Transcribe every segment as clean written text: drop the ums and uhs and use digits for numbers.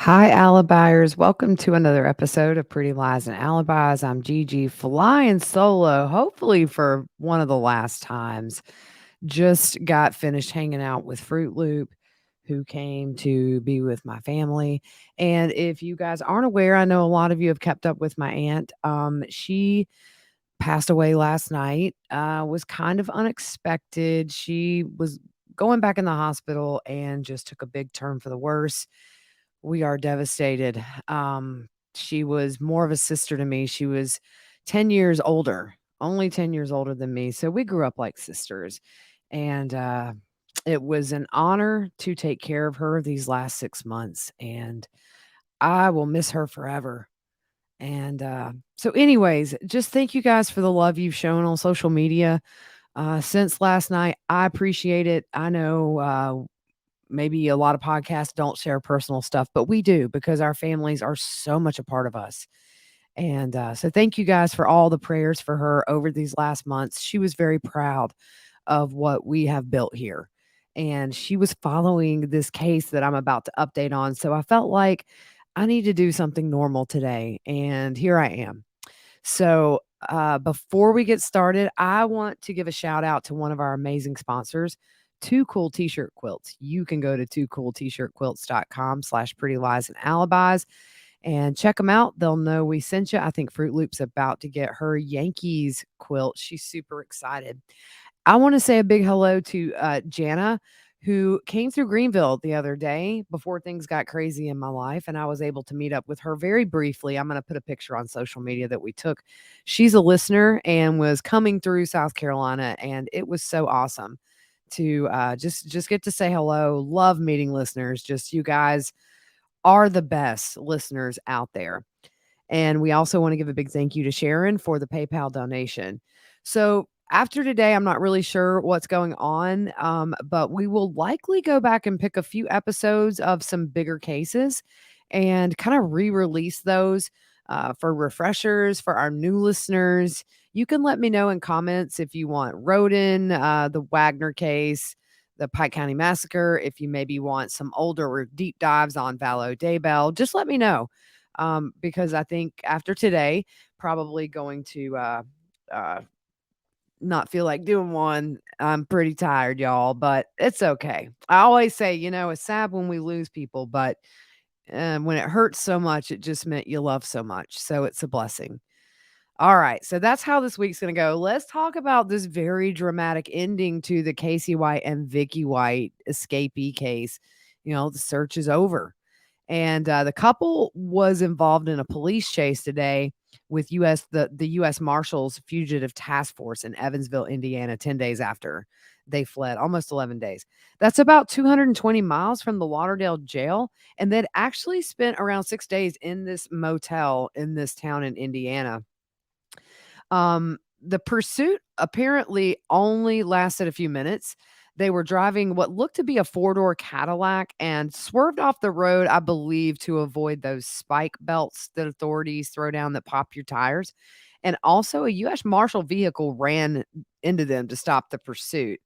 Hi, Alibis. Welcome to another episode of Pretty Lies and Alibis. I'm Gigi, flying solo, hopefully for one of the last times. Just got finished hanging out with Fruit Loop, who came to be with my family. And if you guys aren't aware, I know a lot of you have kept up with my aunt. She passed away last night. Was kind of unexpected. She was going back in the hospital and just took a big turn for the worse. We are devastated. She was more of a sister to me. She was 10 years older, only 10 years older than me. So we grew up like sisters. And it was an honor to take care of her these last 6 months. And I will miss her forever. And so, anyways, just thank you guys for the love you've shown on social media since last night. I appreciate it. I know maybe a lot of podcasts don't share personal stuff, but we do because our families are so much a part of us. And so thank you guys for all the prayers for her over these last months. She was very proud of what we have built here. And she was following this case that I'm about to update on. So I felt like I need to do something normal today. And here I am. So, before we get started, I want to give a shout out to one of our amazing sponsors, Two Cool T-shirt Quilts. You can go to twocooltshirtquilts.com/slash pretty lies and alibis and check them out. They'll know we sent you. I think Fruit Loop's about to get her Yankees quilt. She's super excited. I want to say a big hello to Jana, who came through Greenville the other day before things got crazy in my life. And I was able to meet up with her very briefly. I'm going to put a picture on social media that we took. She's a listener and was coming through South Carolina. And it was so awesome to just get to say hello. Love meeting listeners. Just you guys are the best listeners out there. And we also want to give a big thank you to Sharon for the PayPal donation. So after today, I'm not really sure what's going on, but we will likely go back and pick a few episodes of some bigger cases and kind of re release those for refreshers for our new listeners. You can let me know in comments if you want Roden, the Wagner case, the Pike County Massacre, if you maybe want some older deep dives on Valo Daybell. Just let me know because I think after today, probably going to uh, not feel like doing one. I'm pretty tired, y'all, but it's okay. I always say, it's sad when we lose people, but when it hurts so much, it just meant you love so much. So it's a blessing. All right. So that's how this week's going to go. Let's talk about this very dramatic ending to the Casey White and Vicky White escapee case. The search is over. And the couple was involved in a police chase today with the U.S. Marshals Fugitive Task Force in Evansville, Indiana, 10 days after they fled, almost 11 days. That's about 220 miles from the Lauderdale jail. And they'd actually spent around 6 days in this motel in this town in Indiana. The pursuit apparently only lasted a few minutes. They were driving what looked to be a four-door Cadillac and swerved off the road, I believe, to avoid those spike belts that authorities throw down that pop your tires. And also, a U.S. Marshal vehicle ran into them to stop the pursuit,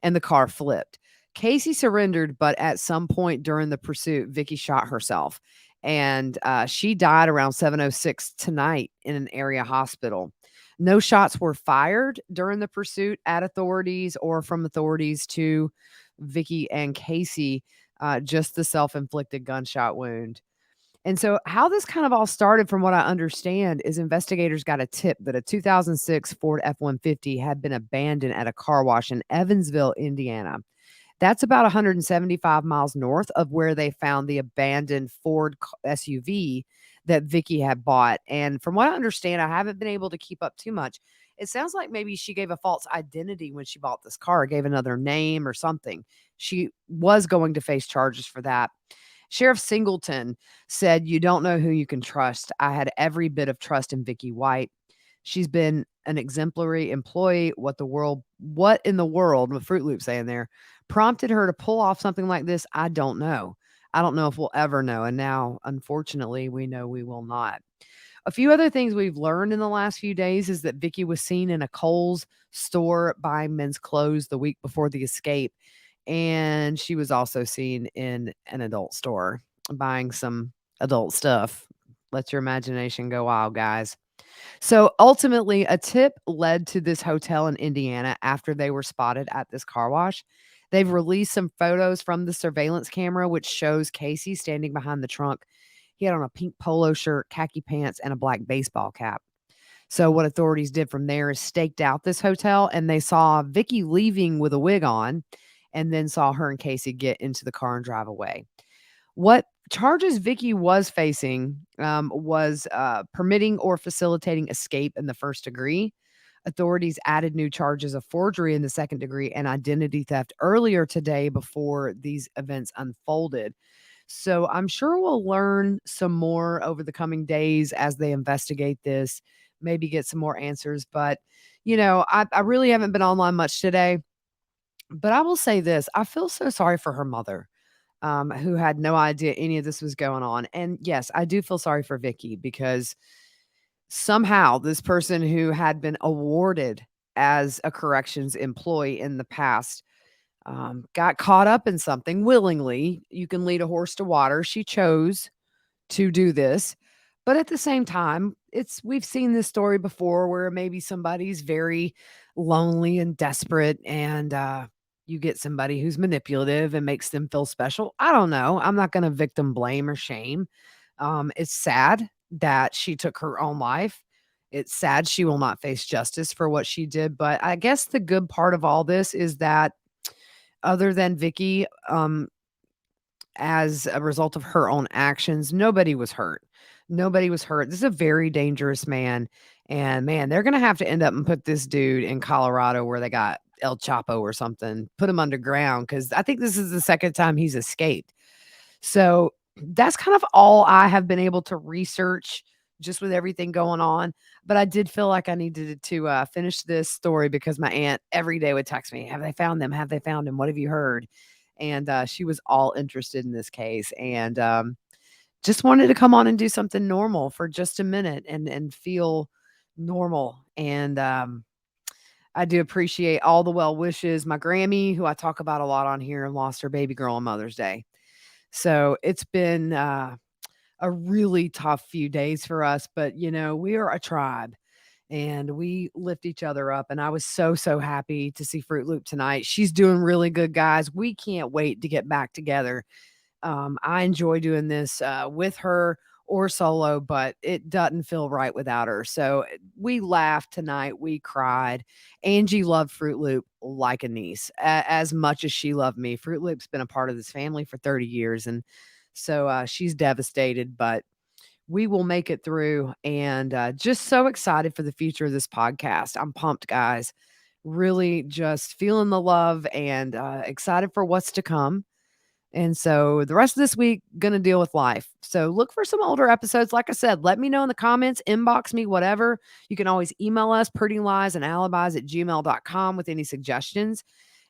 and the car flipped. Casey surrendered, but at some point during the pursuit, Vicky shot herself, and she died around 7:06 tonight in an area hospital. No shots were fired during the pursuit at authorities or from authorities to Vicky and Casey, just the self-inflicted gunshot wound. And so, how this kind of all started, from what I understand, is investigators got a tip that a 2006 Ford F 150 had been abandoned at a car wash in Evansville, Indiana. That's about 175 miles north of where they found the abandoned Ford SUV that Vicky had bought. And from what I understand, I haven't been able to keep up too much. It sounds like maybe she gave a false identity when she bought this car, gave another name or something. She was going to face charges for that. Sheriff Singleton said, "You don't know who you can trust. I had every bit of trust in Vicky White. She's been an exemplary employee. What in the world," with Fruit Loop saying there, "prompted her to pull off something like this? I don't know. I don't know if we'll ever know. And now, unfortunately, we know we will not." A few other things we've learned in the last few days is that Vicky was seen in a Kohl's store buying men's clothes the week before the escape. And she was also seen in an adult store buying some adult stuff. Let your imagination go wild, guys. So ultimately, a tip led to this hotel in Indiana after they were spotted at this car wash. They've released some photos from the surveillance camera, which shows Casey standing behind the trunk. He had on a pink polo shirt, khaki pants, and a black baseball cap. So, what authorities did from there is staked out this hotel and they saw Vicky leaving with a wig on and then saw her and Casey get into the car and drive away. What charges Vicky was facing was permitting or facilitating escape in the first degree. Authorities added new charges of forgery in the second degree and identity theft earlier today before these events unfolded. So I'm sure we'll learn some more over the coming days as they investigate this, maybe get some more answers. But, I really haven't been online much today. But I will say this, I feel so sorry for her mother, who had no idea any of this was going on. And yes, I do feel sorry for Vicky because somehow this person who had been awarded as a corrections employee in the past got caught up in something willingly. You can lead a horse to water. She chose to do this. But at the same time, we've seen this story before where maybe somebody's very lonely and desperate and you get somebody who's manipulative and makes them feel special. I don't know. I'm not going to victim blame or shame. It's sad that she took her own life. It's sad she will not face justice for what she did. But I guess the good part of all this is that other than Vicky, as a result of her own actions, nobody was hurt. Nobody was hurt. This is a very dangerous man. And man, they're going to have to end up and put this dude in Colorado where they got El Chapo or something, put him underground because I think this is the second time he's escaped. So that's kind of all I have been able to research just with everything going on. But I did feel like I needed to finish this story because my aunt every day would text me, "Have they found them? Have they found him? What have you heard?" And she was all interested in this case and just wanted to come on and do something normal for just a minute and feel normal. And I do appreciate all the well wishes. My Grammy, who I talk about a lot on here, lost her baby girl on Mother's Day. So it's been a really tough few days for us, but we are a tribe and we lift each other up. And I was so, so happy to see Fruit Loop tonight. She's doing really good, guys. We can't wait to get back together. I enjoy doing this with her or solo, but it doesn't feel right without her. So we laughed tonight. We cried. Angie loved Fruit Loop like a niece, as much as she loved me. Fruit Loop's been a part of this family for 30 years. And so she's devastated, but we will make it through and just so excited for the future of this podcast. I'm pumped, guys. Really just feeling the love and excited for what's to come. And so the rest of this week, gonna deal with life. So look for some older episodes. Like I said, let me know in the comments, inbox me, whatever. You can always email us, prettyliesandalibis@gmail.com with any suggestions.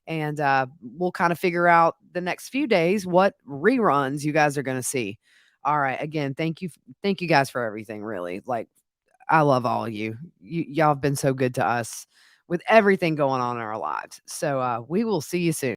And we'll kind of figure out the next few days what reruns you guys are gonna see. All right. Again, thank you. Thank you guys for everything, really. Like, I love all of you. Y'all have been so good to us with everything going on in our lives. So we will see you soon.